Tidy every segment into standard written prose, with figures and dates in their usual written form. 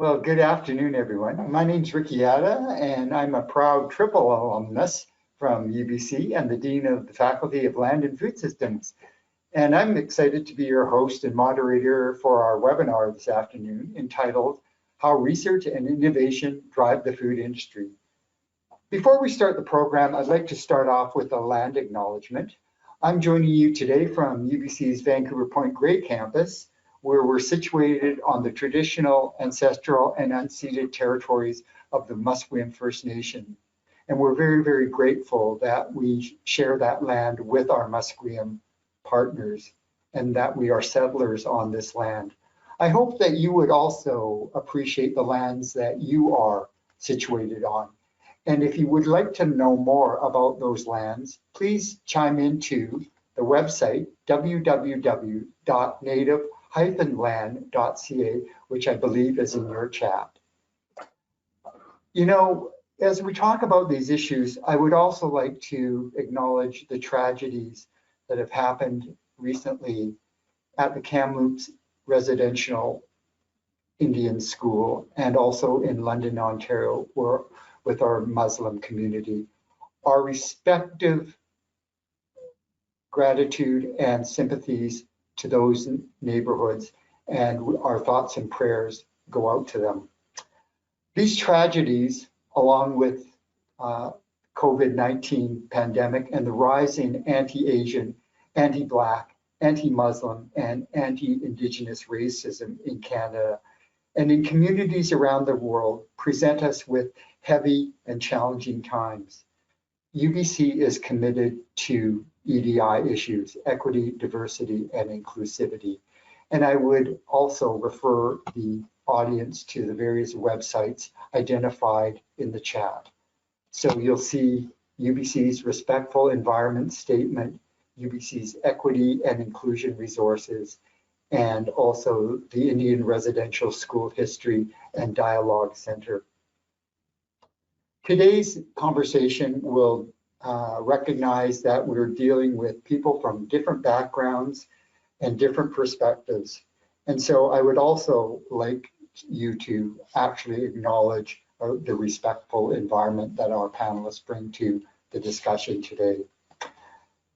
Well, good afternoon, everyone. My name's Ricky Yatta, and I'm a proud triple alumnus from UBC and the Dean of the Faculty of Land and Food Systems. And I'm excited to be your host and moderator for our webinar this afternoon entitled How Research and Innovation Drive the Food Industry. Before we start the program, I'd like to start off with a land acknowledgement. I'm joining you today from UBC's Vancouver Point Grey campus, where we're situated on the traditional, ancestral, and unceded territories of the Musqueam First Nation. And we're very, very grateful that we share that land with our Musqueam partners and that we are settlers on this land. I hope that you would also appreciate the lands that you are situated on. And if you would like to know more about those lands, please chime into the website www.native-land.ca, which I believe is in your chat. You know, as we talk about these issues, I would also like to acknowledge the tragedies that have happened recently at the Kamloops Residential Indian School and also in London, Ontario, with our Muslim community. Our respective gratitude and sympathies to those neighborhoods, and our thoughts and prayers go out to them. These tragedies, along with COVID-19 pandemic and the rise in anti-Asian, anti-Black, anti-Muslim, and anti-Indigenous racism in Canada and in communities around the world, present us with heavy and challenging times. UBC is committed to EDI issues, equity, diversity, and inclusivity. And I would also refer the audience to the various websites identified in the chat. So you'll see UBC's Respectful Environment Statement, UBC's Equity and Inclusion Resources, and also the Indian Residential School History and Dialogue Center. Today's conversation will recognize that we're dealing with people from different backgrounds and different perspectives. And so I would also like you to actually acknowledge the respectful environment that our panelists bring to the discussion today.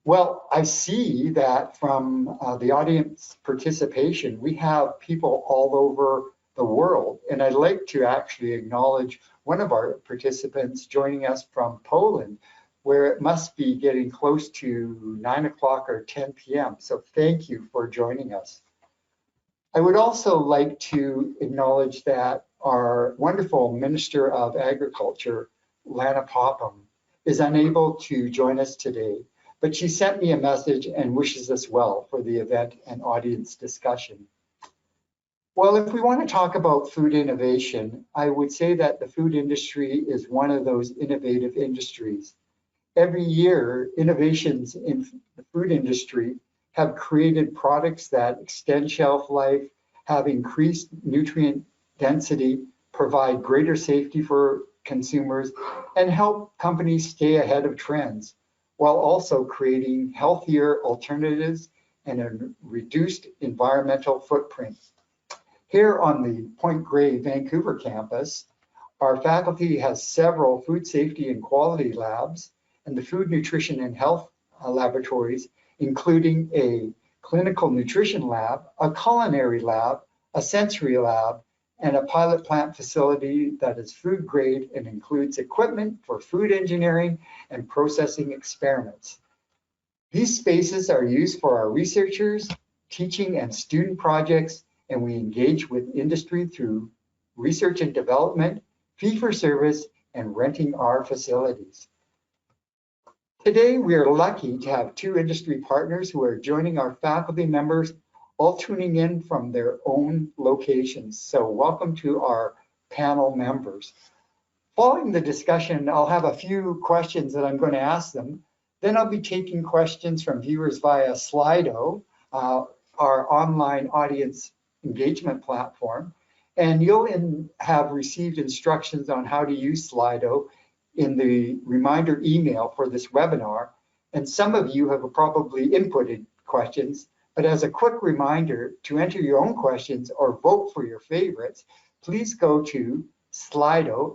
Well, I see that from the audience participation, we have people all over the world. And I'd like to actually acknowledge one of our participants joining us from Poland, where it must be getting close to 9 o'clock or 10 p.m. So thank you for joining us. I would also like to acknowledge that our wonderful Minister of Agriculture, Lana Popham, is unable to join us today, but she sent me a message and wishes us well for the event and audience discussion. Well, if we want to talk about food innovation, I would say that the food industry is one of those innovative industries. Every year, innovations in the food industry have created products that extend shelf life, have increased nutrient density, provide greater safety for consumers, and help companies stay ahead of trends, while also creating healthier alternatives and a reduced environmental footprint. Here on the Point Grey Vancouver campus, our faculty has several food safety and quality labs and the food nutrition and health laboratories, including a clinical nutrition lab, a culinary lab, a sensory lab, and a pilot plant facility that is food grade and includes equipment for food engineering and processing experiments. These spaces are used for our researchers, teaching and student projects, and we engage with industry through research and development, fee-for-service, and renting our facilities. Today, we are lucky to have two industry partners who are joining our faculty members, all tuning in from their own locations. So welcome to our panel members. Following the discussion, I'll have a few questions that I'm going to ask them. Then I'll be taking questions from viewers via Slido, our online audience engagement platform. And you'll have received instructions on how to use Slido in the reminder email for this webinar. And some of you have probably inputted questions, but as a quick reminder to enter your own questions or vote for your favorites, please go to slido.com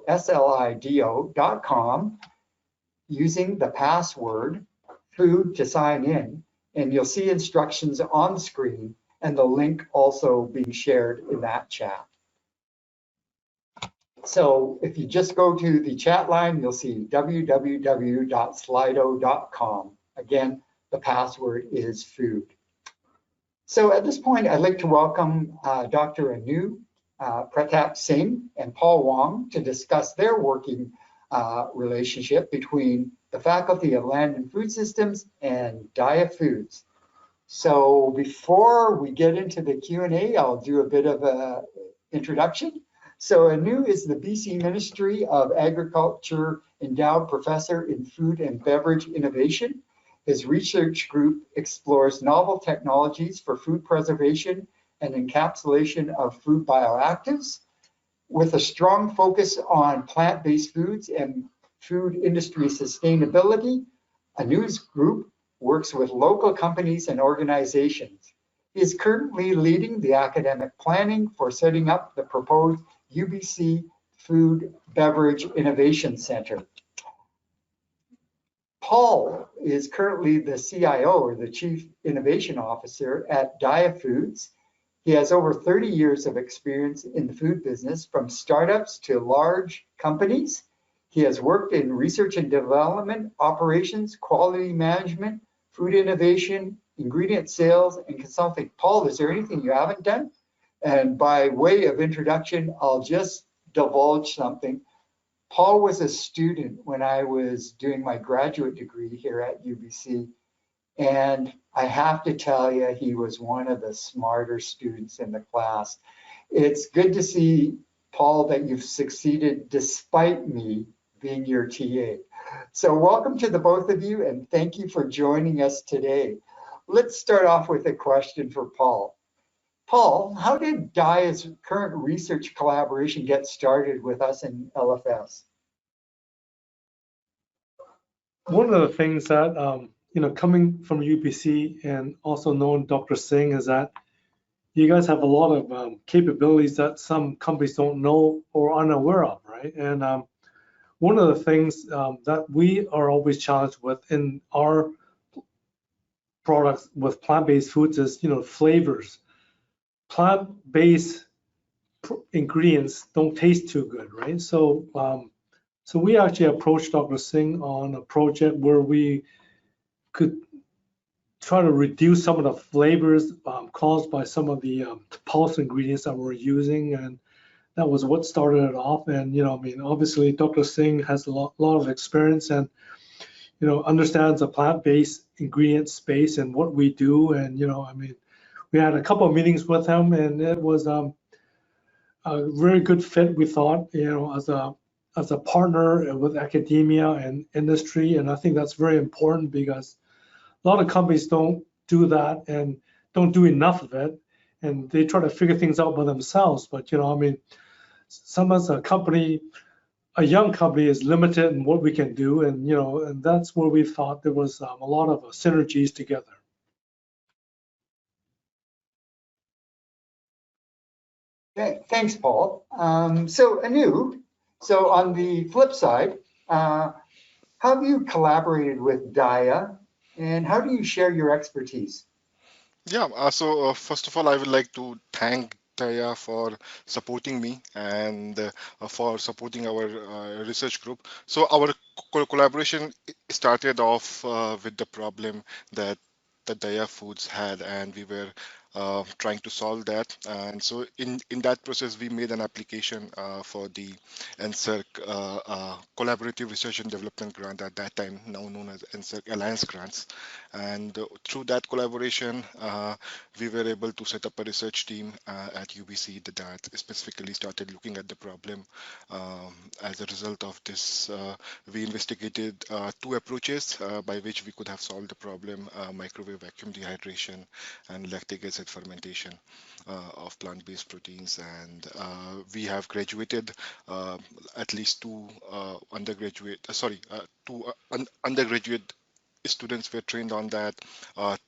using the password food to sign in, and you'll see instructions on the screen and the link also being shared in that chat. So if you just go to the chat line, you'll see www.slido.com. Again, the password is food. So at this point, I'd like to welcome Dr. Anu Pratap Singh and Paul Wong to discuss their working relationship between the Faculty of Land and Food Systems and Daya Foods. So before we get into the Q&A, I'll do a bit of an introduction. So Anu is the BC Ministry of Agriculture Endowed Professor in Food and Beverage Innovation. His research group explores novel technologies for food preservation and encapsulation of food bioactives, with a strong focus on plant-based foods and food industry sustainability. Anu's group works with local companies and organizations. He is currently leading the academic planning for setting up the proposed UBC Food Beverage Innovation Center. Paul is currently the CIO, or the Chief Innovation Officer at Daya Foods. He has over 30 years of experience in the food business, from startups to large companies. He has worked in research and development, operations, quality management, food innovation, ingredient sales, and consulting. Paul, is there anything you haven't done? And by way of introduction, I'll just divulge something. Paul was a student when I was doing my graduate degree here at UBC. And I have to tell you, he was one of the smarter students in the class. It's good to see, Paul, that you've succeeded despite me being your TA. So welcome to the both of you, and thank you for joining us today. Let's start off with a question for Paul. Paul, how did Daya's current research collaboration get started with us in LFS? One of the things that, coming from UBC and also knowing Dr. Singh, is that you guys have a lot of capabilities that some companies don't know or unaware of, right? And one of the things that we are always challenged with in our products with plant-based foods is, flavors. Plant-based ingredients don't taste too good, right? So, so we actually approached Dr. Singh on a project where we could try to reduce some of the flavors caused by some of the pulse ingredients that we're using, and that was what started it off. And obviously Dr. Singh has a lot of experience and understands the plant-based ingredient space and what we do. And we had a couple of meetings with him, and it was a very good fit, we thought, as a partner with academia and industry. And I think that's very important, because a lot of companies don't do that and don't do enough of it, and they try to figure things out by themselves. But sometimes a young company is limited in what we can do, and and that's where we thought there was a lot of synergies together. Thanks, Paul. So Anu, so on the flip side, how have you collaborated with Daya, and how do you share your expertise? Yeah, so first of all, I would like to thank Taya for supporting me and for supporting our research group. So our collaboration started off with the problem that the Daya Foods had, and we were trying to solve that. And so in that process, we made an application for the NSERC Collaborative Research and Development Grant, at that time now known as NSERC Alliance Grants. And through that collaboration, we were able to set up a research team at UBC that specifically started looking at the problem. As a result of this, we investigated two approaches by which we could have solved the problem: microwave vacuum dehydration and lactic acid fermentation of plant-based proteins. And we have graduated at least two undergraduate students were trained on that.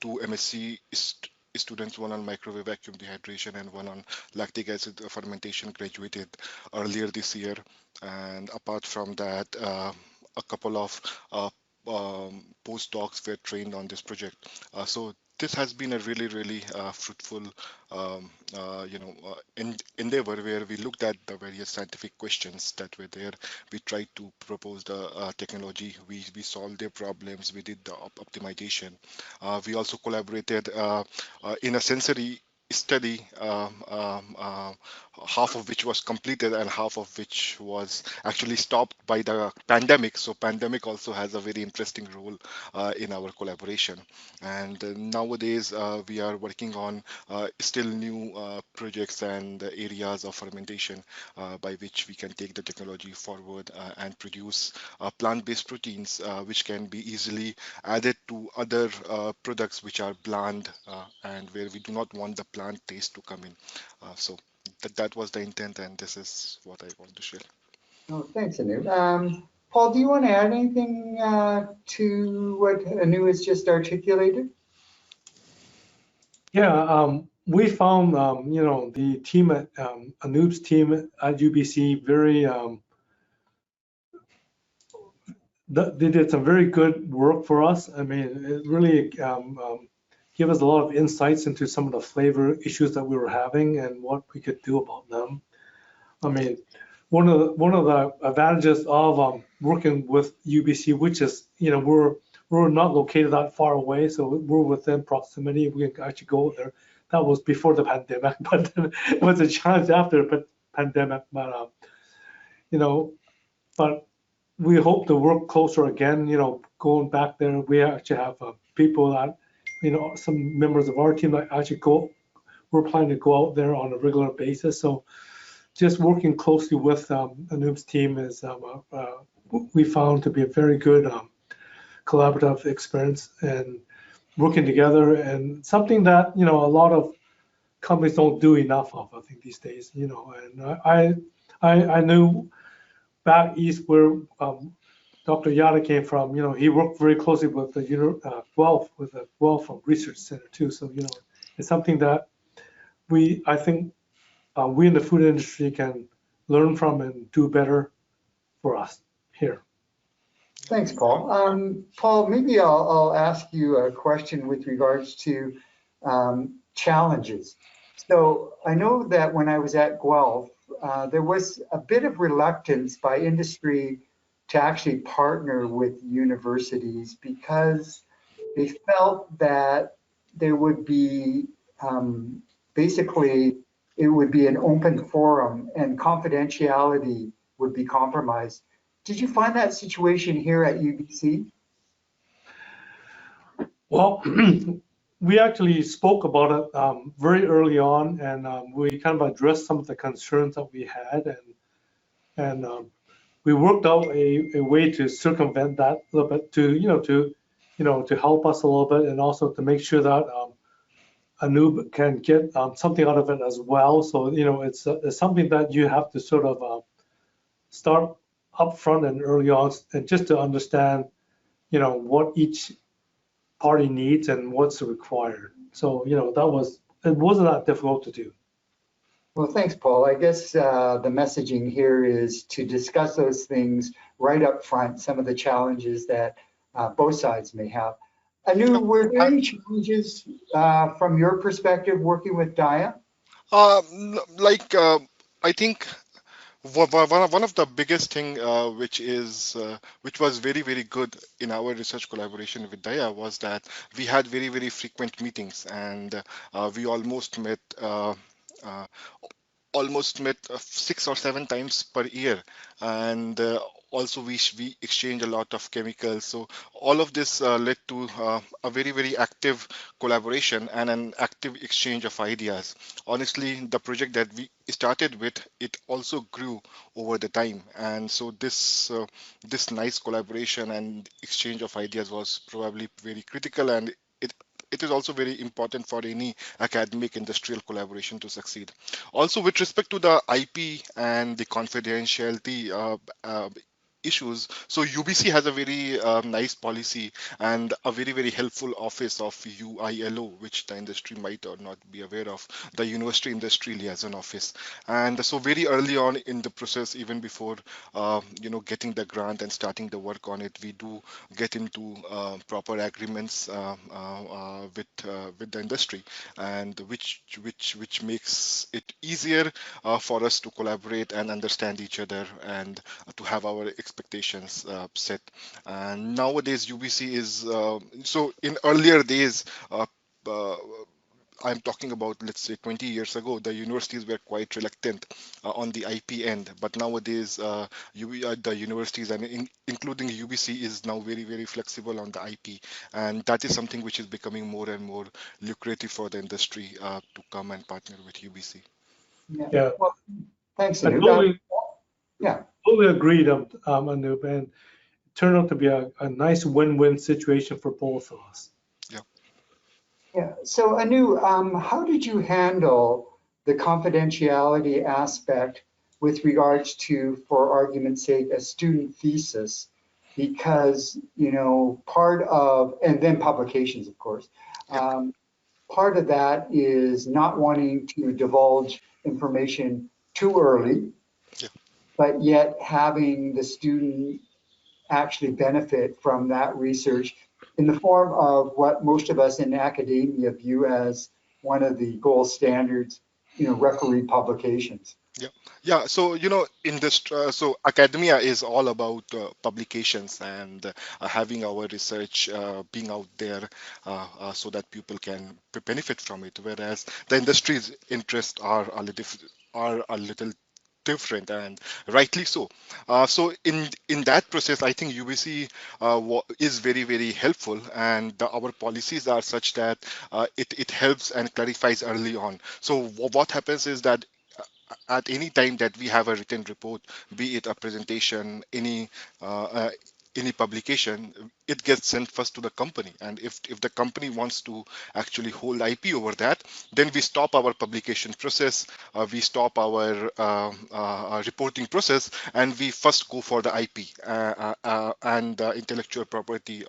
Two MSc students, one on microwave vacuum dehydration and one on lactic acid fermentation, graduated earlier this year. And apart from that, a couple of postdocs were trained on this project. So this has been a really fruitful endeavor where we looked at the various scientific questions that were there. We tried to propose the technology. We solved their problems. We did the optimization. We also collaborated in a sensory study, half of which was completed and half of which was actually stopped by the pandemic. So pandemic also has a very interesting role in our collaboration. And nowadays we are working on still new projects and areas of fermentation by which we can take the technology forward and produce plant-based proteins which can be easily added to other products which are bland and where we do not want the plant taste to come in. So that was the intent, and this is what I want to share. Oh, thanks, Anu. Paul, do you want to add anything to what Anu has just articulated? Yeah, we found, the team at Anoop's team at UBC very, they did some very good work for us. I mean, it really gave us a lot of insights into some of the flavor issues that we were having and what we could do about them. I mean, one of the advantages of working with UBC, which is, we're not located that far away, so we're within proximity. We can actually go there. That was before the pandemic, but it was a challenge after the pandemic. But but we hope to work closer again. Going back there, we actually have people that, some members of our team that actually go. We're planning to go out there on a regular basis. So just working closely with Anoop's team is we found to be a very good collaborative experience and working together, and something that a lot of companies don't do enough of, I think, these days. And I knew back east where Dr. Yada came from. He worked very closely with the Guelph Research Center too. So it's something that I think we in the food industry can learn from and do better for us here. Thanks, Paul. Paul, maybe I'll ask you a question with regards to challenges. So I know that when I was at Guelph, there was a bit of reluctance by industry to actually partner with universities because they felt that there would be basically it would be an open forum and confidentiality would be compromised. Did you find that situation here at UBC? Well, we actually spoke about it very early on, and we kind of addressed some of the concerns that we had, and we worked out a way to circumvent that a little bit to help us a little bit, and also to make sure that Anoop can get something out of it as well. So it's something that you have to sort of start up front and early on, and just to understand what each party needs and what's required. So it wasn't that difficult to do. Well, thanks, Paul. I guess the messaging here is to discuss those things right up front, some of the challenges that both sides may have. Anu, were there any challenges from your perspective working with DIA? I think one of the biggest thing which was very good in our research collaboration with DIA was that we had very frequent meetings, and we almost met 6 or 7 times per year, and also we exchange a lot of chemicals. So all of this led to a very active collaboration and an active exchange of ideas. Honestly, the project that we started with, it also grew over the time, and so this nice collaboration and exchange of ideas was probably very critical, and it is also very important for any academic industrial collaboration to succeed. Also, with respect to the IP and the confidentiality issues. So UBC has a very nice policy and a very, very helpful office of UILO, which the industry might or not be aware of, the University Industry Liaison Office. And so very early on in the process, even before getting the grant and starting the work on it, we do get into proper agreements with the industry, and which makes it easier for us to collaborate and understand each other, and to have our expectations set. And nowadays UBC is so in earlier days. Uh, I'm talking about, let's say, 20 years ago, the universities were quite reluctant on the IP end, but nowadays, the universities and including UBC is now very, very flexible on the IP, and that is something which is becoming more and more lucrative for the industry to come and partner with UBC. Yeah. Yeah, Well, thanks, I Anup. Yeah. totally agree, Anup, and it turned out to be a nice win-win situation for both of us. Yeah. Yeah. So Anu, how did you handle the confidentiality aspect with regards to, for argument's sake, a student thesis? Because, part of, and then publications, of course, part of that is not wanting to divulge information too early, Yeah. but yet having the student actually benefit from that research in the form of what most of us in academia view as one of the gold standards, referee publications. Yeah, yeah. So in this, so academia is all about publications and having our research being out there, so that people can benefit from it. Whereas the industry's interests are a little different, and rightly so. So in that process, I think UBC is very, very helpful, and our policies are such that it helps and clarifies early on. So what happens is that at any time that we have a written report, be it a presentation, any publication, it gets sent first to the company. And if the company wants to actually hold IP over that, then we stop our publication process, we stop our reporting process, and we first go for the IP and intellectual property,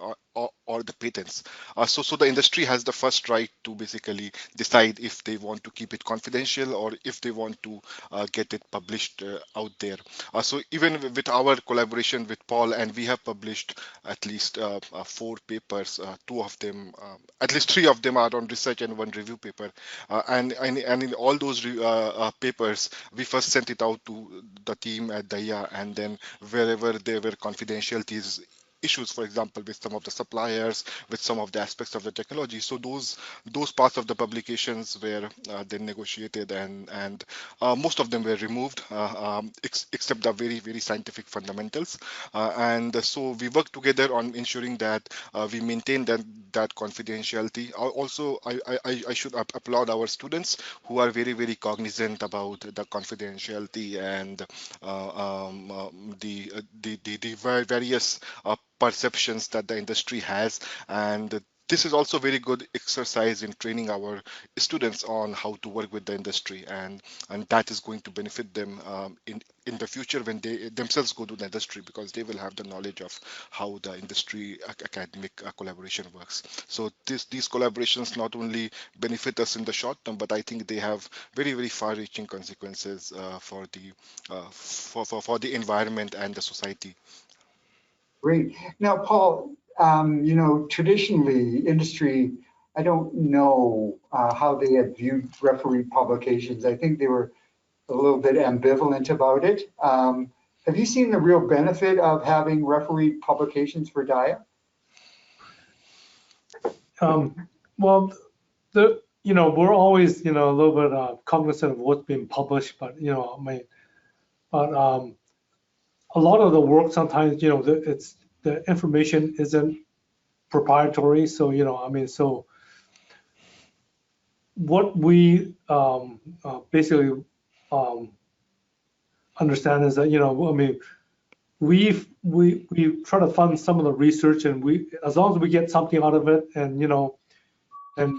or the patents. So the industry has the first right to basically decide if they want to keep it confidential or if they want to get it published out there. So even with our collaboration with Paul, and we have published at least 4 papers, two of them, at least 3 of them are on research and 1 review paper. And in all those papers, we first sent it out to the team at DIA, and then wherever there were confidentialities issues, for example, with some of the suppliers, with some of the aspects of the technology. So those parts of the publications were then negotiated, and most of them were removed, except the very, very scientific fundamentals. And so we work together on ensuring that we maintain that confidentiality. Also, I should applaud our students who are very, very cognizant about the confidentiality and the various perceptions that the industry has. And this is also very good exercise in training our students on how to work with the industry, and that is going to benefit them in the future when they themselves go to the industry, because they will have the knowledge of how the industry academic collaboration works. So these collaborations not only benefit us in the short term, but I think they have very, very far-reaching consequences for the environment and the society. Great. Now, Paul, traditionally industry, I don't know how they had viewed referee publications. I think they were a little bit ambivalent about it. Have you seen the real benefit of having referee publications for DIA? Well, we're always, a little bit cognizant of what's being published, but, a lot of the work sometimes, the information isn't proprietary. So, so what we basically understand is that, we try to fund some of the research, and as long as we get something out of it, and and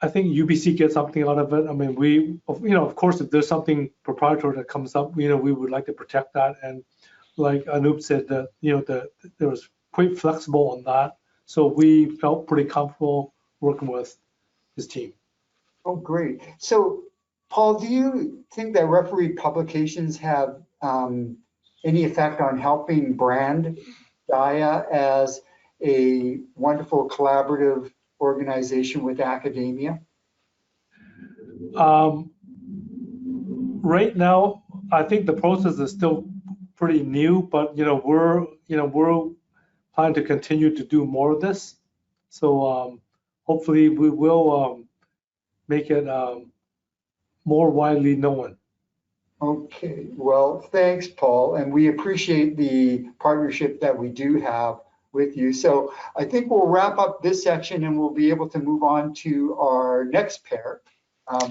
I think UBC gets something out of it. Of course, if there's something proprietary that comes up, we would like to protect that. And like Anup said, that there was quite flexible on that. So we felt pretty comfortable working with his team. Oh, great. So, Paul, do you think that referee publications have any effect on helping brand Gaia as a wonderful collaborative organization with academia? Right now, I think the process is still pretty new, but we're planning to continue to do more of this. So hopefully we will make it more widely known. Okay, well, thanks, Paul, and we appreciate the partnership that we do have with you. So I think we'll wrap up this section and we'll be able to move on to our next pair.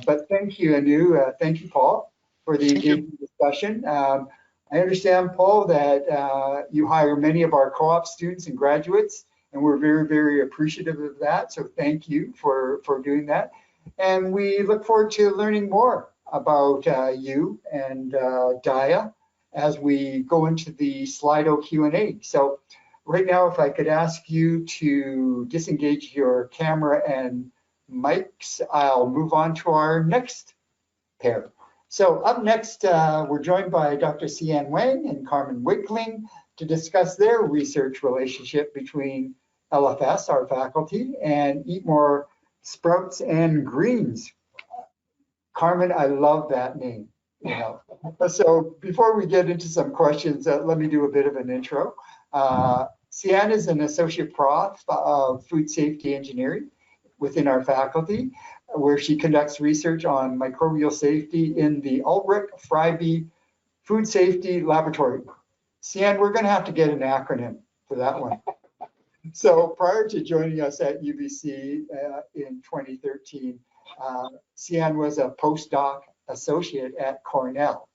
But thank you, Anu. Thank you, Paul, for the engaging discussion. I understand, Paul, that you hire many of our co-op students and graduates, and we're very, very appreciative of that. So thank you for doing that. And we look forward to learning more about you and Dia as we go into the Slido Q&A. So right now, if I could ask you to disengage your camera and mics, I'll move on to our next pair. So up next, we're joined by Dr. Sian Wang and Carmen Wickling to discuss their research relationship between LFS, our faculty, and Eat More Sprouts and Greens. Carmen, I love that name. So before we get into some questions, let me do a bit of an intro. Sian is an associate prof of food safety engineering within our faculty, where she conducts research on microbial safety in the Ulrich Freiby Food Safety Laboratory. Sian, we're going to have to get an acronym for that one. So prior to joining us at UBC in 2013, Sian was a postdoc associate at Cornell.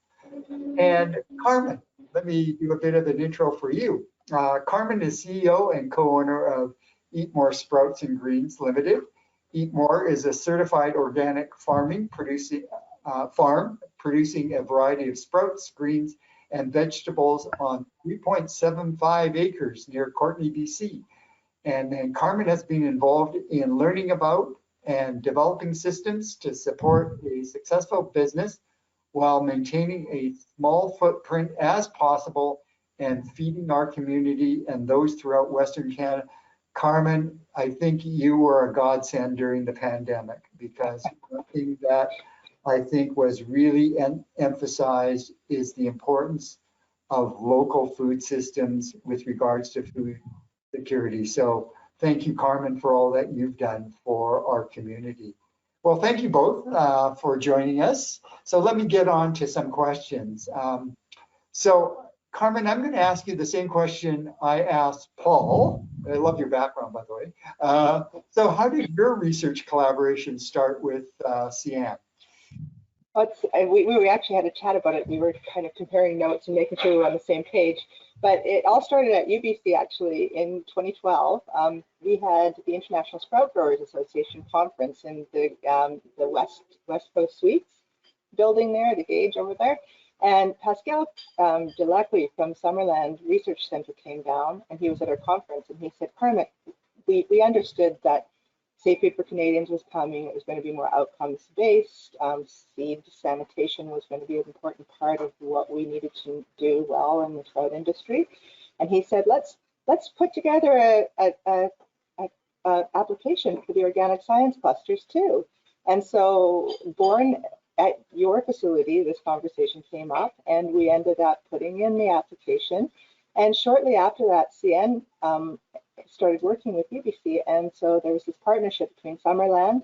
And Carmen, let me do a bit of an intro for you. Carmen is CEO and co-owner of Eat More Sprouts and Greens Limited. Eat More is a certified organic farm producing a variety of sprouts, greens, and vegetables on 3.75 acres near Courtenay, BC. And then Carmen has been involved in learning about and developing systems to support a successful business while maintaining a small footprint as possible and feeding our community and those throughout Western Canada. Carmen, I think you were a godsend during the pandemic, because one thing that I think was really emphasized is the importance of local food systems with regards to food security. So thank you, Carmen, for all that you've done for our community. Well, thank you both for joining us. So let me get on to some questions. So Carmen, I'm going to ask you the same question I asked Paul. I love your background, by the way. So how did your research collaboration start with Sian? We actually had a chat about it. We were kind of comparing notes and making sure we were on the same page. But it all started at UBC actually in 2012. We had the International Sprout Growers Association conference in the West Coast Suites building there, the Gauge over there. And Pascal Delacqui from Summerland Research Center came down, and he was at our conference, and he said, Carmen, we understood that Safe Food for Canadians was coming. It was going to be more outcomes-based. Seed sanitation was going to be an important part of what we needed to do well in the trout industry. And he said, let's put together a application for the organic science clusters too. And so born at your facility, this conversation came up, and we ended up putting in the application. And shortly after that, CN started working with UBC, and so there was this partnership between Summerland,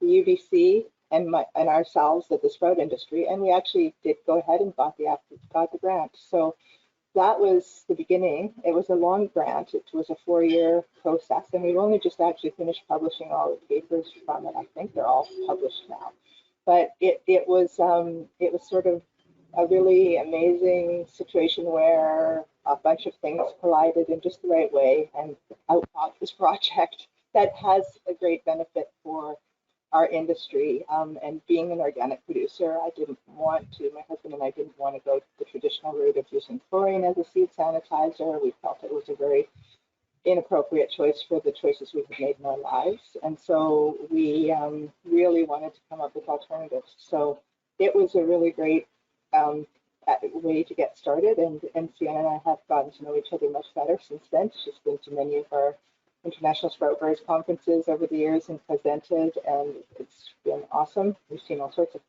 the UBC, and ourselves at the sprout industry, and we actually did go ahead and got the grant. So that was the beginning. It was a long grant. It was a 4-year process, and we've only just actually finished publishing all the papers from it. I think they're all published now. But it was sort of a really amazing situation where a bunch of things collided in just the right way and out popped this project that has a great benefit for our industry. And being an organic producer, I didn't want to, my husband and I didn't want to go the traditional route of using chlorine as a seed sanitizer. We felt it was a very inappropriate choice for the choices we had made in our lives. And so we really wanted to come up with alternatives. So it was a really great way to get started. And Sienna and I have gotten to know each other much better since then. She's been to many of our International Sprout Growers conferences over the years and presented, and it's been awesome. We've seen all sorts of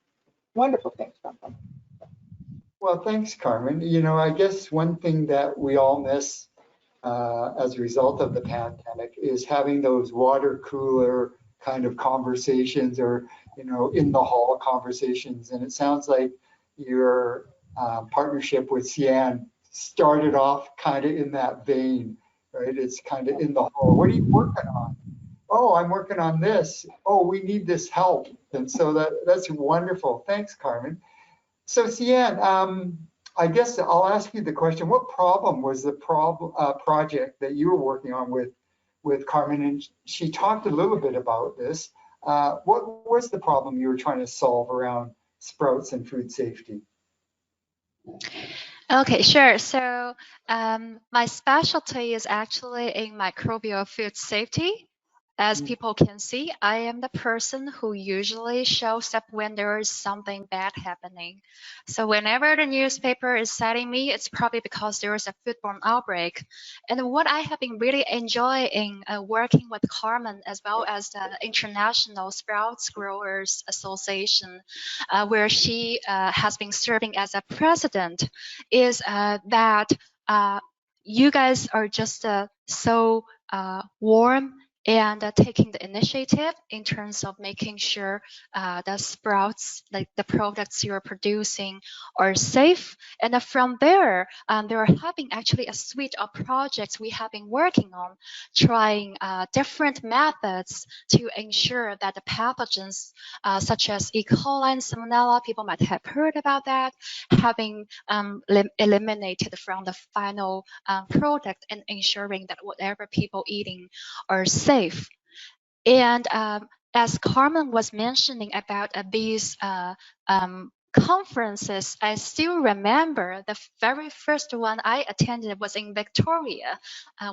wonderful things from them. Well, thanks, Carmen. You know, I guess one thing that we all miss as a result of the pandemic is having those water cooler kind of conversations, or, you know, in the hall conversations. And it sounds like your partnership with Cian started off kind of in that vein, right? It's kind of in the hall. What are you working on? Oh, I'm working on this. Oh, we need this help. And so that's wonderful. Thanks, Carmen. So Cian, I guess I'll ask you the question, what problem was the project that you were working on with Carmen? And she talked a little bit about this. What was the problem you were trying to solve around sprouts and food safety? Okay, sure. So my specialty is actually in microbial food safety. As people can see, I am the person who usually shows up when there is something bad happening. So whenever the newspaper is citing me, it's probably because there is a foodborne outbreak. And what I have been really enjoying working with Carmen, as well as the International Sprouts Growers Association, where she has been serving as a president, is that you guys are just so warm and taking the initiative in terms of making sure the sprouts, like the products you're producing, are safe. And from there, they're having actually a suite of projects we have been working on, trying different methods to ensure that the pathogens such as E. coli and Salmonella, people might have heard about that, having eliminated from the final product, and ensuring that whatever people eating are safe. And as Carmen was mentioning about these conferences, I still remember the very first one I attended was in Victoria,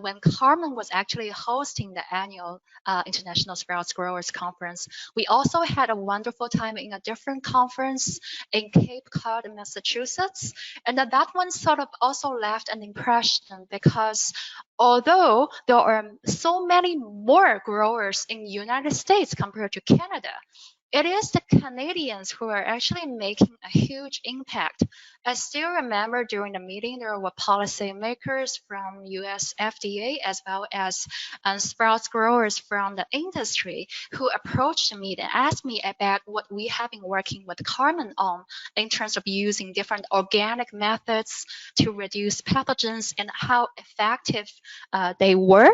when Carmen was actually hosting the annual International Sprouts Growers Conference. We also had a wonderful time in a different conference in Cape Cod, Massachusetts, and that one sort of also left an impression, because although there are so many more growers in the United States compared to Canada, it is the Canadians who are actually making a huge impact. I still remember during the meeting, there were policymakers from US FDA, as well as sprouts growers from the industry, who approached me and asked me about what we have been working with Carmen on in terms of using different organic methods to reduce pathogens and how effective they were.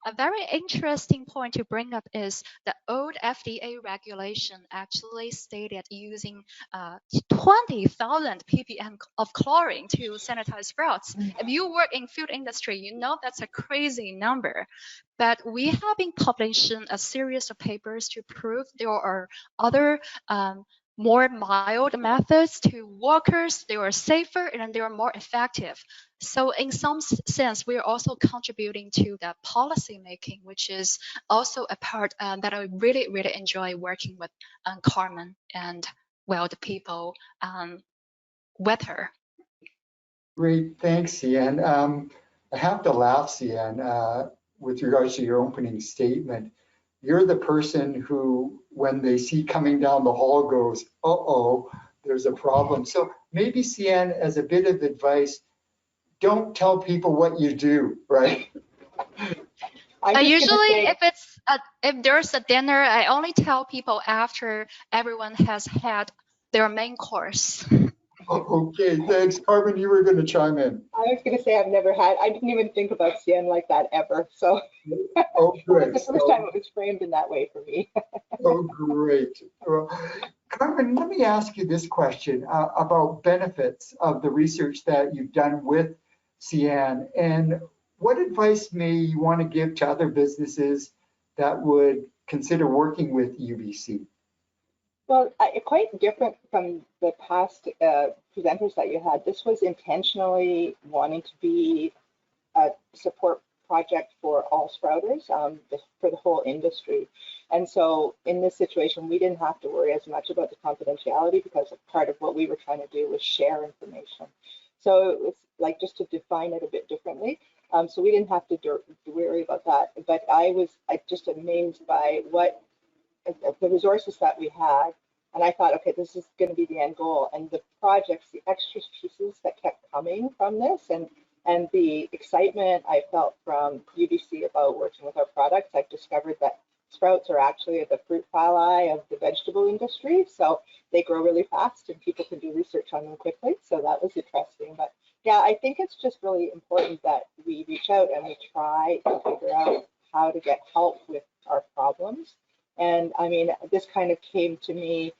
A very interesting point to bring up is the old FDA regulation actually stated using 20,000 ppm of chlorine to sanitize sprouts. If you work in food industry, you know that's a crazy number. But we have been publishing a series of papers to prove there are other more mild methods to workers. They are safer and they are more effective. So in some sense, we are also contributing to the policy making, which is also a part that I really, really enjoy working with Carmen and, well, the people with her. Great, thanks, Cian. I have to laugh, Cian, with regards to your opening statement. You're the person who, when they see coming down the hall, goes, uh-oh, there's a problem. So maybe, Cian, as a bit of advice, don't tell people what you do, right? Usually, if there's a dinner, I only tell people after everyone has had their main course. Okay, thanks. Carmen, you were going to chime in. I was going to say I didn't even think about CN like that ever. So oh, good. It was the first time it was framed in that way for me. Oh, great. Well, Carmen, let me ask you this question about benefits of the research that you've done with CN, and what advice may you want to give to other businesses that would consider working with UBC? Well, quite different from the past presenters that you had. This was intentionally wanting to be a support project for all sprouters, for the whole industry. And so in this situation, we didn't have to worry as much about the confidentiality because part of what we were trying to do was share information. So it was like just to define it a bit differently. So we didn't have to worry about that. But I was just amazed by what the resources that we had. And I thought, okay, this is going to be the end goal. And the projects, the extra pieces that kept coming from this, and the excitement I felt from UBC about working with our products, I've discovered that sprouts are actually the fruit fly of the vegetable industry. So they grow really fast and people can do research on them quickly. So that was interesting. But yeah, I think it's just really important that we reach out and we try to figure out how to get help with our problems. And I mean, this kind of came to me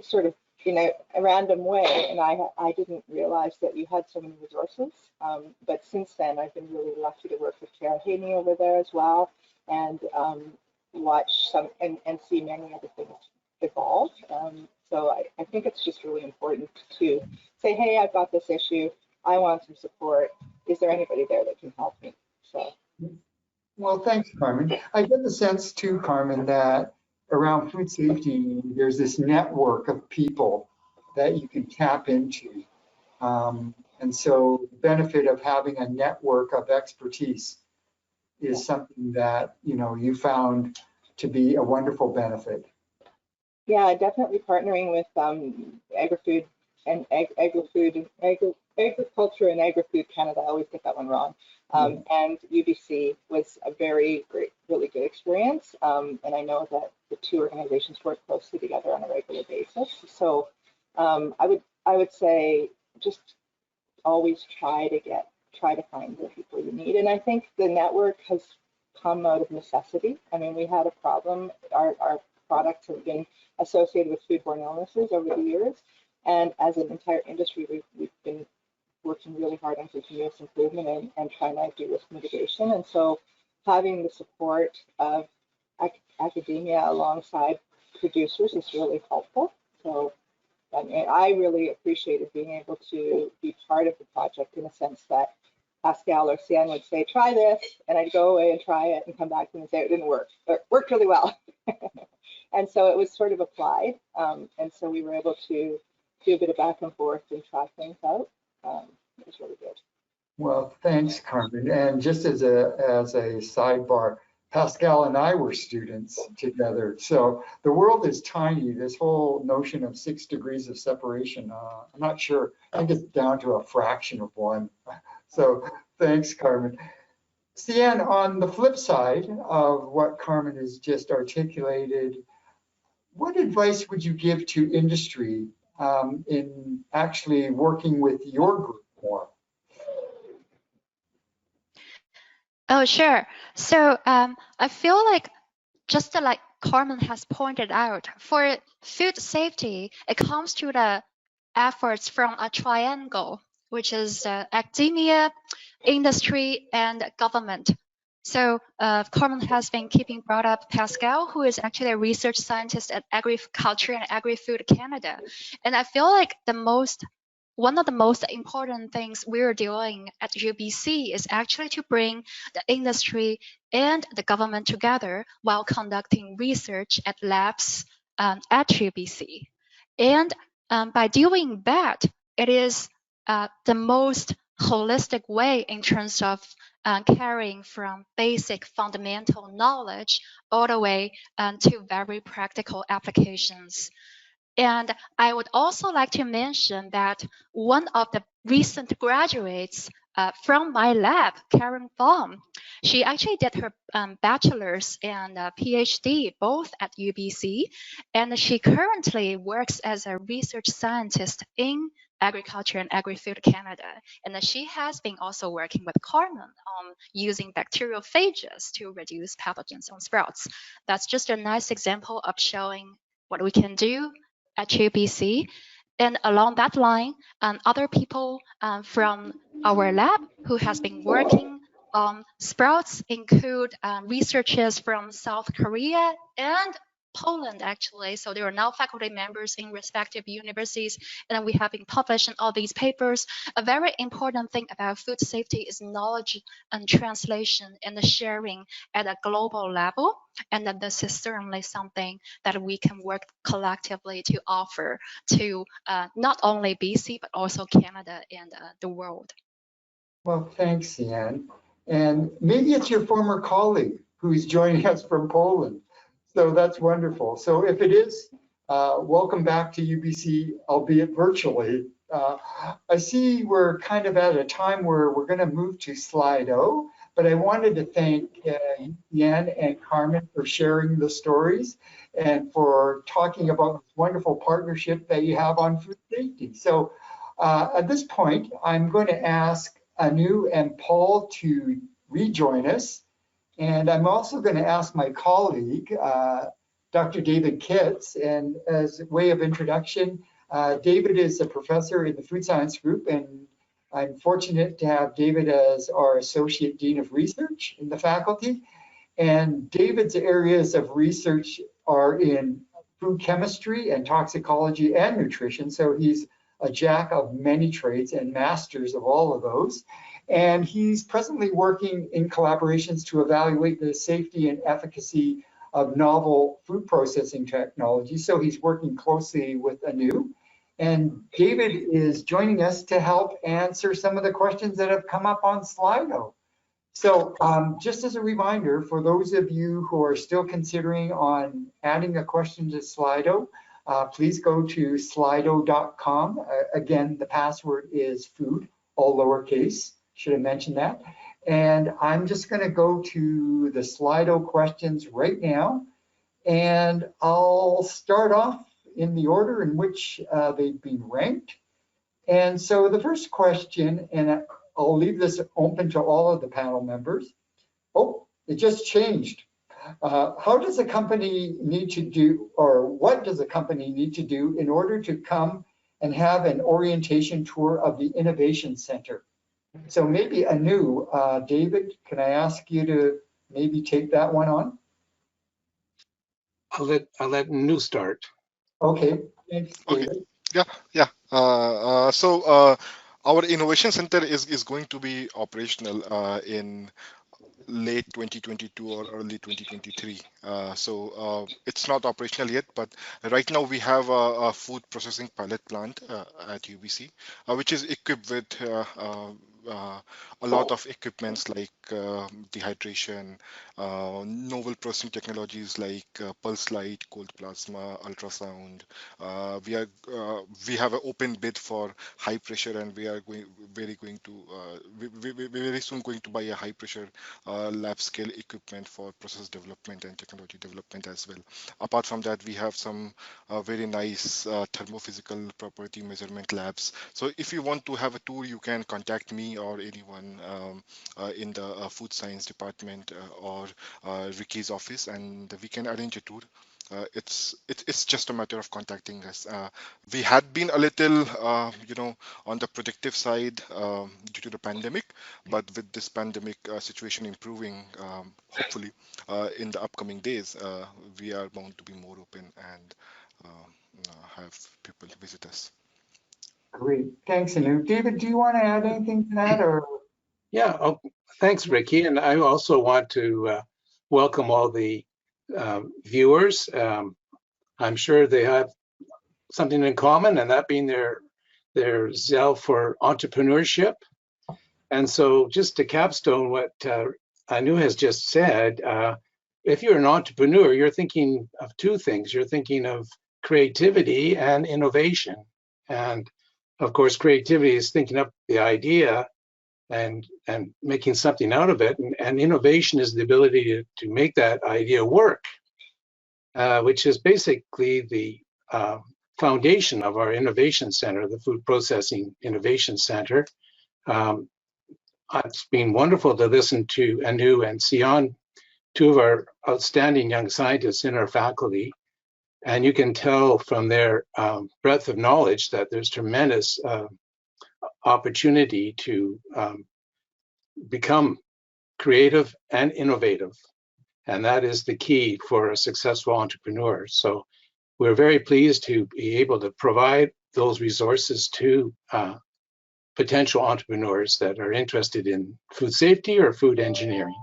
sort of in a random way, and I didn't realize that you had so many resources. But since then, I've been really lucky to work with Kara Haney over there as well, and watch some and see many other things evolve. So I think it's just really important to say, hey, I've got this issue. I want some support. Is there anybody there that can help me? So. Well, thanks, Carmen. I get the sense too, Carmen, that around food safety, there's this network of people that you can tap into. And so the benefit of having a network of expertise is something that, you know, you found to be a wonderful benefit. Yeah, definitely partnering with agri-food and Agriculture and Agri-Food Canada. I always get that one wrong. And UBC was a very great, really good experience. And I know that the two organizations work closely together on a regular basis. So I would say just always try to find the people you need. And I think the network has come out of necessity. I mean, we had a problem. Our products have been associated with foodborne illnesses over the years. And as an entire industry, we've been working really hard on continuous improvement and trying to do risk mitigation. And so having the support of academia alongside producers is really helpful. So I mean, I really appreciated being able to be part of the project in a sense that Pascal or Sian would say, try this, and I'd go away and try it and come back to them and say it didn't work. It worked really well. And so it was sort of applied. And so we were able to do a bit of back and forth and try things out. It was really good. Well, thanks, Carmen. And just as a sidebar, Pascal and I were students together. So the world is tiny. This whole notion of 6 degrees of separation, I'm not sure. I think it's down to a fraction of one. So thanks, Carmen. Sian, on the flip side of what Carmen has just articulated, what advice would you give to industry in actually working with your group more? Oh, sure. So I feel like just like Carmen has pointed out, for food safety, it comes to the efforts from a triangle, which is academia, industry, and government. So Carmen has been brought up Pascal, who is actually a research scientist at Agriculture and Agri-Food Canada. And I feel like one of the most important things we're doing at UBC is actually to bring the industry and the government together while conducting research at labs at UBC. And by doing that, it is the most holistic way in terms of carrying from basic fundamental knowledge all the way to very practical applications. And I would also like to mention that one of the recent graduates from my lab, Karen Baum, she actually did her bachelor's and PhD both at UBC, and she currently works as a research scientist in Agriculture and Agri-Food Canada. And she has been also working with Carmen on using bacteriophages to reduce pathogens on sprouts. That's just a nice example of showing what we can do at UBC. And along that line, other people from our lab who has been working Sprouts include researchers from South Korea and Poland, actually. So they are now faculty members in respective universities, and we have been publishing all these papers. A very important thing about food safety is knowledge and translation and the sharing at a global level. And that this is certainly something that we can work collectively to offer to not only BC, but also Canada and the world. Well, thanks, Ian. And maybe it's your former colleague who's joining us from Poland. So that's wonderful. So if it is, welcome back to UBC, albeit virtually. I see we're kind of at a time where we're going to move to Slido, but I wanted to thank Ian and Carmen for sharing the stories and for talking about this wonderful partnership that you have on food safety. So at this point, I'm going to ask Anu and Paul to rejoin us. And I'm also going to ask my colleague, Dr. David Kitts, and as a way of introduction, David is a professor in the food science group, and I'm fortunate to have David as our Associate Dean of Research in the faculty. And David's areas of research are in food chemistry and toxicology and nutrition, so he's a jack of many trades and masters of all of those. And he's presently working in collaborations to evaluate the safety and efficacy of novel food processing technology. So he's working closely with Anu. And David is joining us to help answer some of the questions that have come up on Slido. So just as a reminder, for those of you who are still considering on adding a question to Slido, please go to slido.com. Again, the password is food, all lowercase. Should have mentioned that. And I'm just going to go to the Slido questions right now. And I'll start off in the order in which they've been ranked. And so the first question, and I'll leave this open to all of the panel members. Oh, it just changed. How does a company need to do, or what does a company need to do in order to come and have an orientation tour of the Innovation Center? So maybe Anu, David, can I ask you to maybe take that one on? I'll let Anu start. Okay, thanks, David. Okay. Yeah. Our innovation center is going to be operational in late 2022 or early 2023. It's not operational yet, but right now we have a food processing pilot plant at UBC, which is equipped with a lot of equipments like dehydration, novel processing technologies like pulse light, cold plasma, ultrasound. We have an open bid for high pressure, and we are very soon going to buy a high pressure lab scale equipment for process development and technology development as well. Apart from that, we have some very nice thermophysical property measurement labs. So if you want to have a tour, you can contact me or anyone in the food science department or Ricky's office, and we can arrange a tour. It's just a matter of contacting us. We had been a little, on the predictive side due to the pandemic, but with this pandemic situation improving, hopefully in the upcoming days, we are bound to be more open and have people visit us. Great, thanks, Anu. David, do you want to add anything to that, or? Yeah, thanks, Ricky. And I also want to welcome all the viewers. I'm sure they have something in common, and that being their zeal for entrepreneurship. And so just to capstone what Anu has just said, if you're an entrepreneur, you're thinking of two things. You're thinking of creativity and innovation. And of course, creativity is thinking up the idea and making something out of it. And innovation is the ability to make that idea work, which is basically the foundation of our innovation center, the Food Processing Innovation Center. It's been wonderful to listen to Anu and Sion, two of our outstanding young scientists in our faculty. And you can tell from their breadth of knowledge that there's tremendous opportunity to become creative and innovative. And that is the key for a successful entrepreneur. So we're very pleased to be able to provide those resources to potential entrepreneurs that are interested in food safety or food engineering.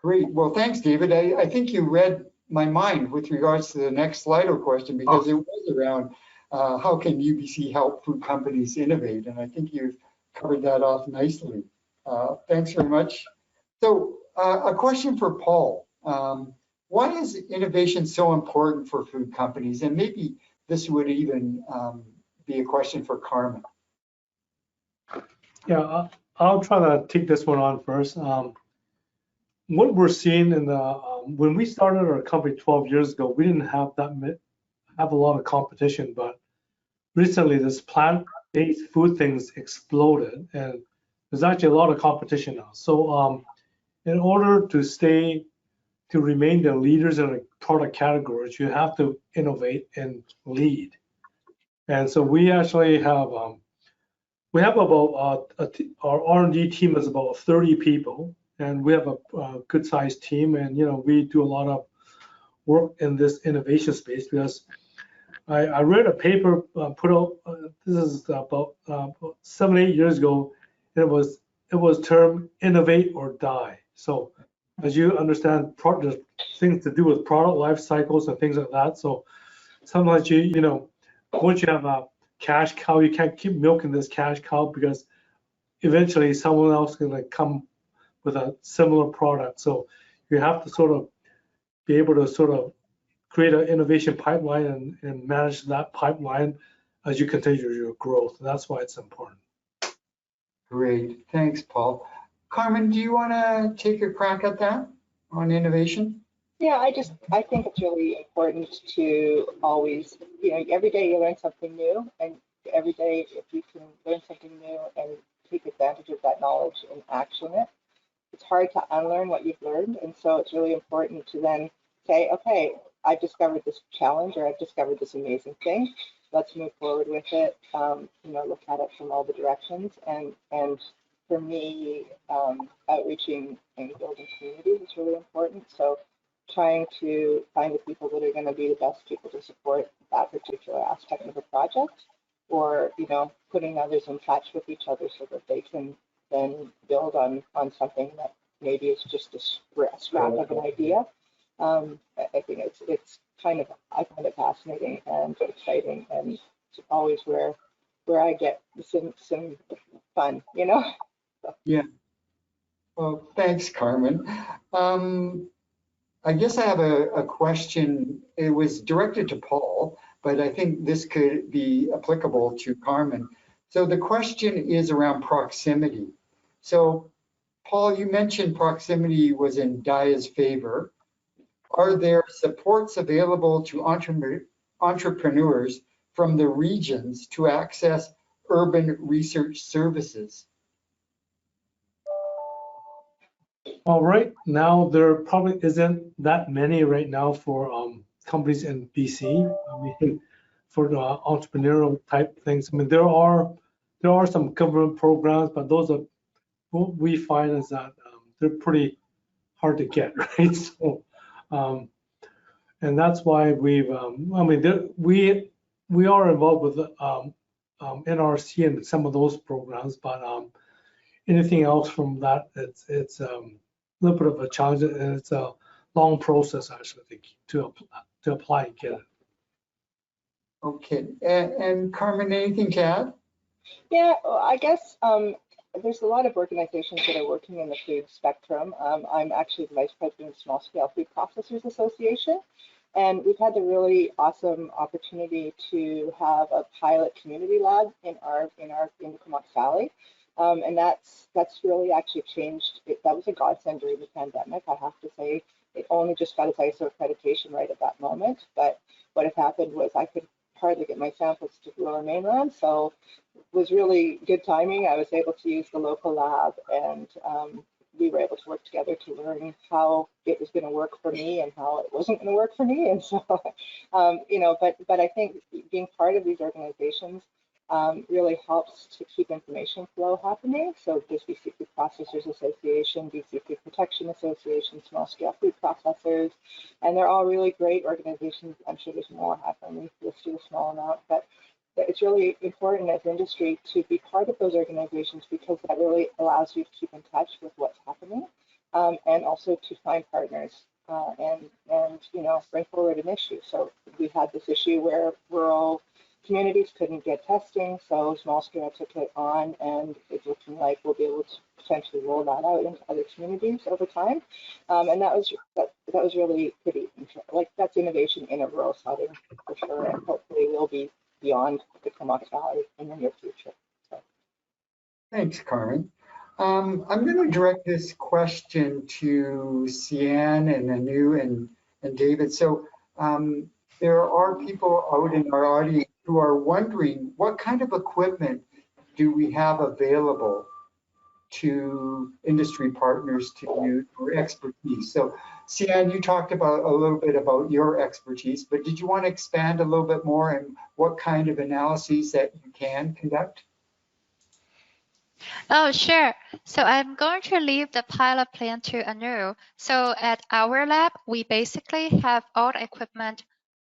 Great. Well, thanks, David. I think you read my mind with regards to the next Slido question, because it was around how can UBC help food companies innovate? And I think you've covered that off nicely. Thanks very much. So a question for Paul. Why is innovation so important for food companies? And maybe this would even be a question for Carmen. Yeah, I'll try to take this one on first. What we're seeing in the when we started our company 12 years ago, we didn't have a lot of competition, but recently this plant-based food things exploded, and there's actually a lot of competition now. So in order to remain the leaders in the product categories, you have to innovate and lead. And so we actually have about our R&D team is about 30 people, and we have a good sized team, and we do a lot of work in this innovation space, because I read a paper put out, this is about 7-8 years ago, and it was termed innovate or die. So as you understand, there's things to do with product life cycles and things like that. So sometimes once you have a cash cow, you can't keep milking this cash cow, because eventually someone else is going to come with a similar product. So you have to sort of be able to sort of create an innovation pipeline and manage that pipeline as you continue your growth. That's why it's important. Great. Thanks, Paul. Carmen, do you want to take a crack at that on innovation? Yeah, I think it's really important to always, every day you learn something new, and every day if you can learn something new and take advantage of that knowledge and action it, it's hard to unlearn what you've learned. And so it's really important to then say, okay, I've discovered this challenge, or I've discovered this amazing thing. Let's move forward with it. Look at it from all the directions. And for me, outreaching and building communities is really important. So trying to find the people that are going to be the best people to support that particular aspect of a project, or putting others in touch with each other so that they can then build on something that maybe is just a scrap of an idea. I think it's kind of, I find it fascinating and exciting, and it's always where I get some fun, So. Yeah. Well, thanks, Carmen. I guess I have a question. It was directed to Paul, but I think this could be applicable to Carmen. So the question is around proximity. So Paul, you mentioned proximity was in DIA's favor. Are there supports available to entrepreneurs from the regions to access urban research services? Well, right now there probably isn't that many right now for companies in BC. I mean, for the entrepreneurial type things. I mean, there are some government programs, but those are what we find is that they're pretty hard to get, right? So, and that's why we've, we are involved with NRC and some of those programs, but anything else from that, it's a little bit of a challenge, and it's a long process actually to apply and get it. Okay, and Carmen, anything to add? Yeah, well, I guess there's a lot of organizations that are working in the food spectrum. I'm actually the vice president of Small Scale Food Processors Association, and we've had the really awesome opportunity to have a pilot community lab in the Comox Valley, and that's really actually changed. That was a godsend during the pandemic. I have to say, it only just got its ISO accreditation right at that moment. But what had happened was I could hardly get my samples to the Lower Mainland, so it was really good timing. I was able to use the local lab, and we were able to work together to learn how it was going to work for me and how it wasn't going to work for me. And so, but I think being part of these organizations really helps to keep information flow happening. So there's BC Food Processors Association, BC Food Protection Association, Small Scale Food Processors, and they're all really great organizations. I'm sure there's more. I've only listed a small amount, but it's really important as industry to be part of those organizations because that really allows you to keep in touch with what's happening, and also to find partners and bring forward an issue. So we had this issue where rural communities couldn't get testing, so Small Scale took it on, and it's looking like we'll be able to potentially roll that out into other communities over time. And that was really pretty interesting. Like, that's innovation in a rural setting for sure, and hopefully will be beyond the Comox Valley in the near future. So. Thanks, Carmen. I'm going to direct this question to Cian and Anu and David. So there are people out in our audience who are wondering what kind of equipment do we have available to industry partners to use for expertise. So Cian, you talked about a little bit about your expertise, but did you want to expand a little bit more on what kind of analyses that you can conduct? Oh, sure. So I'm going to leave the pilot plan to Anu. So at our lab, we basically have all the equipment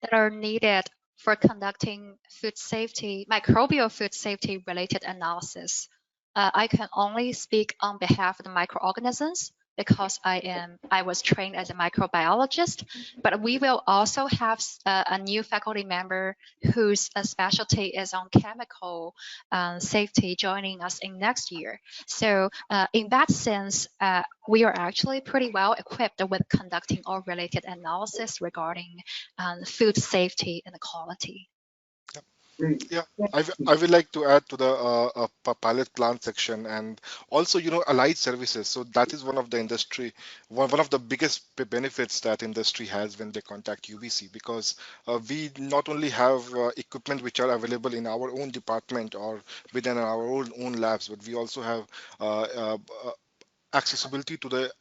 that are needed for conducting food safety, microbial food safety related analysis. I can only speak on behalf of the microorganisms because I was trained as a microbiologist, but we will also have a new faculty member whose specialty is on chemical safety joining us in next year. So in that sense, we are actually pretty well equipped with conducting all related analysis regarding food safety and quality. Yeah, I would like to add to the pilot plant section, and also, allied services. So that is one of the industry, one of the biggest benefits that industry has when they contact UBC, because we not only have equipment which are available in our own department or within our own labs, but we also have accessibility to the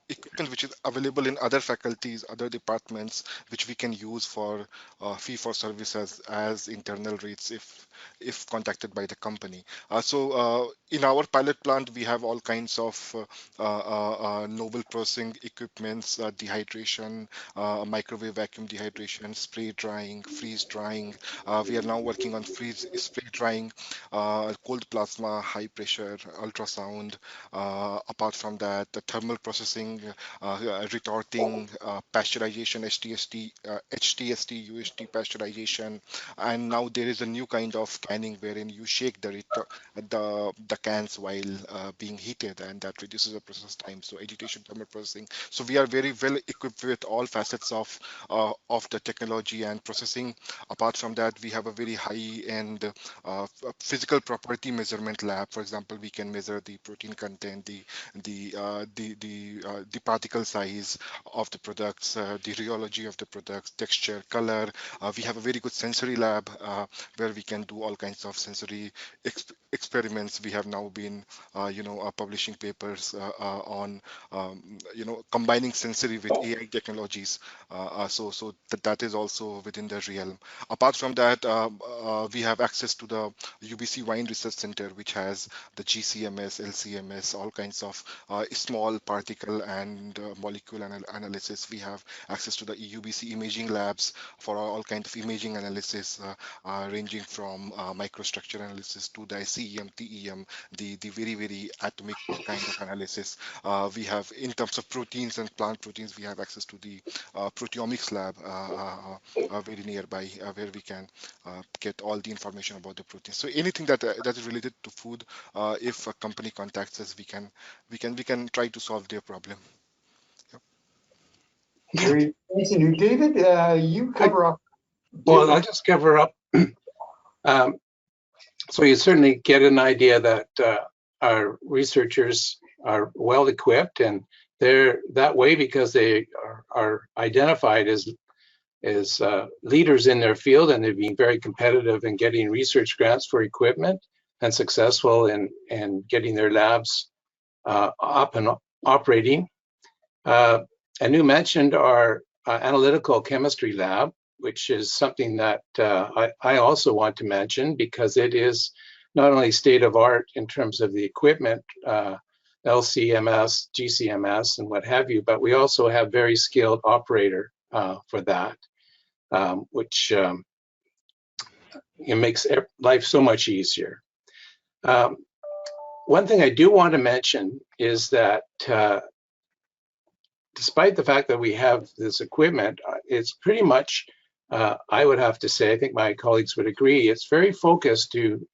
equipment which is available in other faculties, other departments, which we can use for fee for service as internal rates if contacted by the company. So in our pilot plant, we have all kinds of novel processing equipments, dehydration, microwave vacuum dehydration, spray drying, freeze drying. We are now working on spray drying, cold plasma, high pressure, ultrasound. Apart from that, the thermal processing, retorting, pasteurization, HTST, UHT pasteurization, and now there is a new kind of canning wherein you shake the cans while being heated, and that reduces the process time. So agitation, thermal processing. So we are very well equipped with all facets of the technology and processing. Apart from that, we have a very high-end physical property measurement lab. For example, we can measure the protein content, the particle size of the products, the rheology of the products, texture, color. We have a very good sensory lab where we can do all kinds of sensory experiments. We have now been, publishing papers on, combining sensory with AI technologies. So that is also within the realm. Apart from that, we have access to the UBC Wine Research Center, which has the GCMS, LCMS, all kinds of small particle and molecule analysis. We have access to the UBC imaging labs for all kinds of imaging analysis, ranging from microstructure analysis to the CEM, TEM, the very, very atomic kind of analysis. We have, in terms of proteins and plant proteins, we have access to the proteomics lab very nearby, where we can get all the information about the proteins. So anything that is related to food, if a company contacts us, we can try to solve their problem. Yep. Great. Thanks, Anu. David, you cover up. Well, I'll just cover up. So you certainly get an idea that our researchers are well equipped, and they're that way because they are identified as leaders in their field, and they've been very competitive in getting research grants for equipment and successful in getting their labs up and operating. Anu mentioned our Analytical Chemistry Lab, which is something that I also want to mention because it is not only state of art in terms of the equipment, LCMS, GCMS, and what have you, but we also have very skilled operator for that, which it makes life so much easier. One thing I do want to mention is that despite the fact that we have this equipment, it's pretty much, I would have to say, I think my colleagues would agree, it's very focused to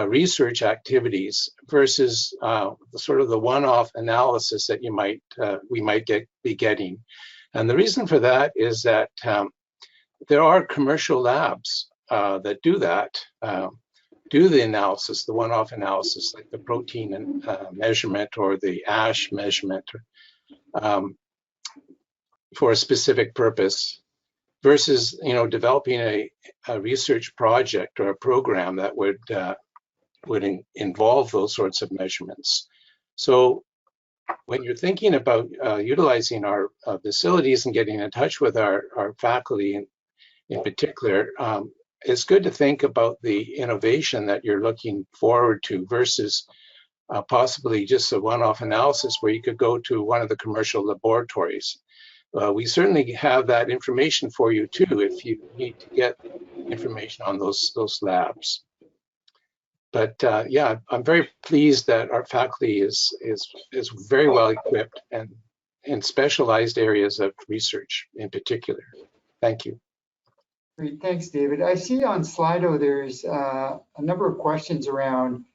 research activities versus sort of the one-off analysis that we might be getting. And the reason for that is that there are commercial labs that do that, do the analysis, the one-off analysis, like the protein and, measurement or the ash measurement for a specific purpose, versus developing a research project or a program that would involve those sorts of measurements. So when you're thinking about utilizing our facilities and getting in touch with our faculty in particular, it's good to think about the innovation that you're looking forward to versus possibly just a one-off analysis where you could go to one of the commercial laboratories. We certainly have that information for you too if you need to get information on those labs. But yeah, I'm very pleased that our faculty is very well equipped and in specialized areas of research in particular. Thank you. Great, thanks, David. I see on Slido there's a number of questions around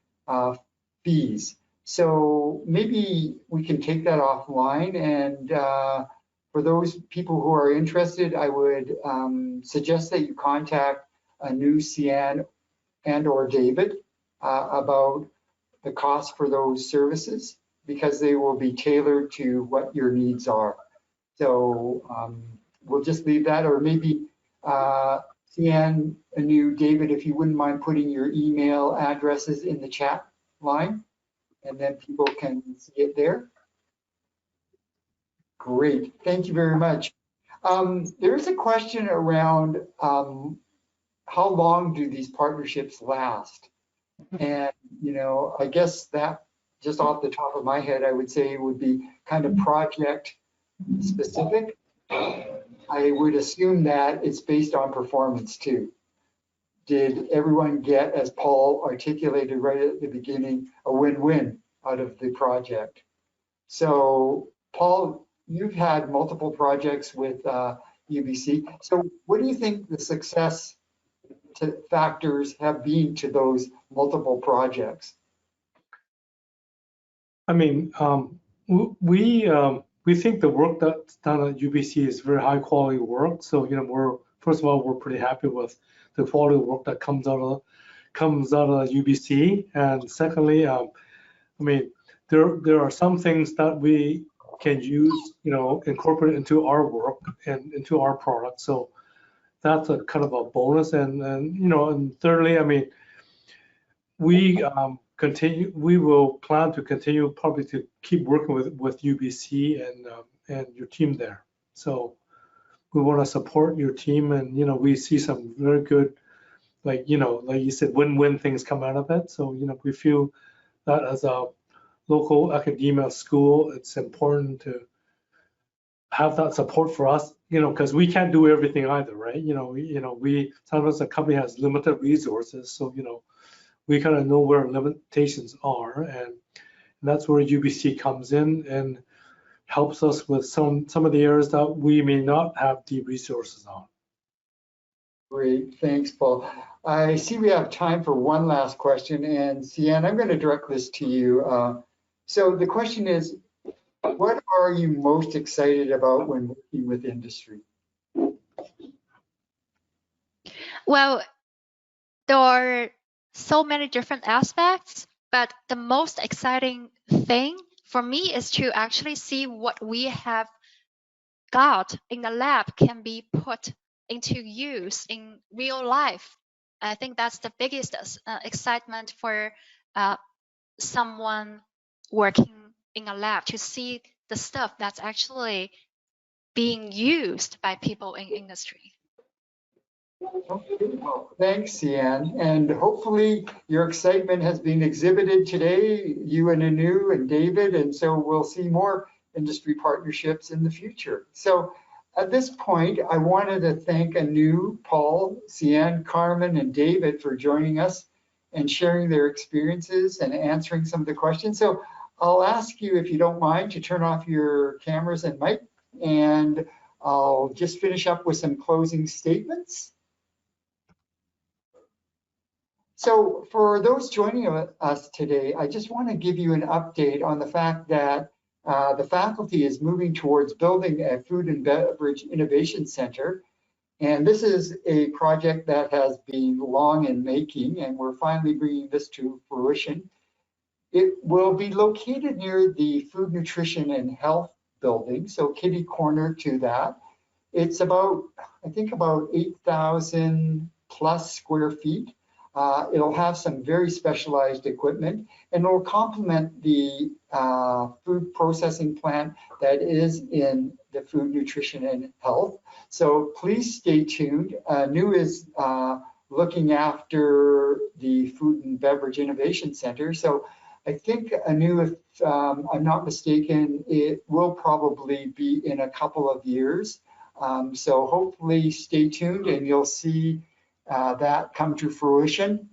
fees. So maybe we can take that offline, and for those people who are interested, I would suggest that you contact a new Cian and or David about the cost for those services, because they will be tailored to what your needs are. So we'll just leave that, or maybe Cian, a new David, if you wouldn't mind putting your email addresses in the chat line, and then people can see it there. Great, thank you very much. There's a question around how long do these partnerships last? And, I guess that just off the top of my head, I would say it would be kind of project specific. I would assume that it's based on performance too. Did everyone get, as Paul articulated right at the beginning, a win-win out of the project? So, Paul, you've had multiple projects with UBC. So what do you think the success factors have been to those multiple projects? I mean, we think the work that's done at UBC is very high quality work. So first of all, we're pretty happy with the quality of work that comes out of UBC. And secondly, I mean, there are some things that we can use, incorporate into our work and into our product. So that's a kind of a bonus. And thirdly, I mean, we will plan to continue probably to keep working with UBC and your team there. So we want to support your team, and we see some very good, like you said, win-win things come out of it. So we feel that as a local academia school, it's important to have that support for us, because we can't do everything either, right? We sometimes the company has limited resources, so we kind of know where our limitations are, and that's where UBC comes in and helps us with some of the areas that we may not have the resources on. Great, thanks, Paul. I see we have time for one last question, and Cian, I'm going to direct this to you. So the question is, what are you most excited about when working with industry? Well, there are so many different aspects, but the most exciting thing for me is to actually see what we have got in the lab can be put into use in real life. I think that's the biggest excitement for someone working in a lab, to see the stuff that's actually being used by people in industry. Okay, well, thanks, Cian. And hopefully your excitement has been exhibited today, you and Anu and David, and so we'll see more industry partnerships in the future. So at this point, I wanted to thank Anu, Paul, Cian, Carmen, and David for joining us and sharing their experiences and answering some of the questions. So I'll ask you, if you don't mind, to turn off your cameras and mic, and I'll just finish up with some closing statements. So for those joining us today, I just want to give you an update on the fact that the faculty is moving towards building a food and beverage innovation center. And this is a project that has been long in making, and we're finally bringing this to fruition. It will be located near the Food, Nutrition, and Health building, so kitty corner to that. It's about, I think, about 8,000 plus square feet. It'll have some very specialized equipment, and it'll complement the food processing plant that is in the Food, Nutrition, and Health. So please stay tuned. New is looking after the Food and Beverage Innovation Center. So I think Anu, if I'm not mistaken, it will probably be in a couple of years. So hopefully stay tuned and you'll see that come to fruition.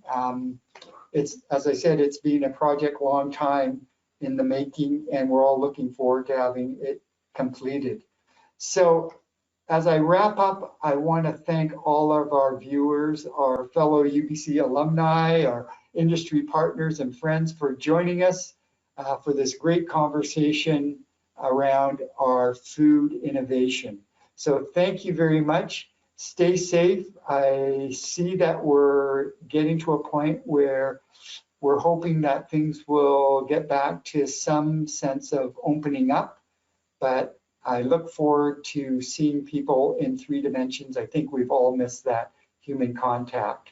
It's, as I said, it's been a project long time in the making, and we're all looking forward to having it completed. So as I wrap up, I want to thank all of our viewers, our fellow UBC alumni, our industry partners and friends for joining us for this great conversation around our food innovation. So thank you very much. Stay safe. I see that we're getting to a point where we're hoping that things will get back to some sense of opening up, but I look forward to seeing people in 3 dimensions. I think we've all missed that human contact.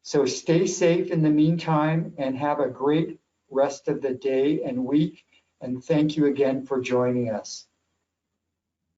So stay safe in the meantime and have a great rest of the day and week. And thank you again for joining us.